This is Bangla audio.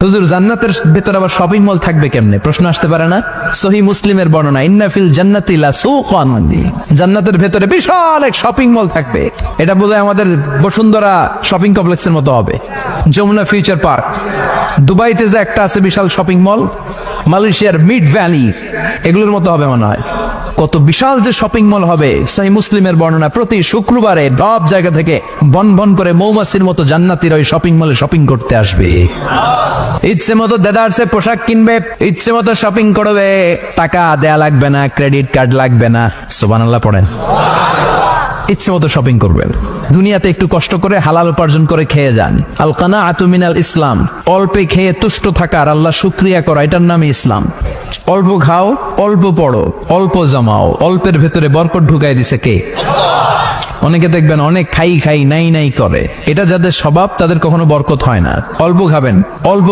হুজুর জান্নাতের ভেতরে আবার শপিং মল থাকবে কেমনে? প্রশ্ন আসতে পারে না? সহিহ মুসলিমের বর্ণনা, ইন্না ফিল জান্নাতি লাসুকান, জান্নাতের ভেতরে বিশাল এক শপিং মল থাকবে। এটা বোধহয় আমাদের বসুন্ধরা শপিং কমপ্লেক্সের মতো হবে, যমুনা ফিউচার পার্ক। দুবাইতে যে একটা আছে বিশাল শপিং মল, মালয়েশিয়ার মিড ভ্যালি, এগুলোর মতো হবে মনে হয়। কত বিশাল যে শপিং মল হবে। সহিহ মুসলিমের বর্ণনা, প্রতি শুক্রবারে সব জায়গা থেকে বন বন করে মৌমাছির মতো জান্নাতীরা ওই শপিং মলে শপিং করতে আসবে। ইচ্ছে মতো দেদারসে পোশাক কিনবে, ইচ্ছে মতো শপিং করবে, টাকা দেয়া লাগবে না, ক্রেডিট কার্ড লাগবে না। সুবহানাল্লাহ পড়েন। ইচ্ছে মতো শপিং করবেন। দুনিয়াতে একটু কষ্ট করে হালাল উপার্জন করে খেয়ে যান। আল কানাআতু মিনাল ইসলাম, অল্পে খেয়ে তুষ্ট থাকার, আল্লাহ শুকরিয়া করা, এটার নামই ইসলাম। অল্প খাও, অল্প পড়ো, অল্প জমাও, অল্পের ভেতরে বরকত ঢুকাই দিছে কে? অনেকে দেখবেন অনেক খাই খাই নাই নাই করে, এটা যাদের স্বভাব তাদের কখনো বরকত হয় না। অল্প খাবেন, অল্প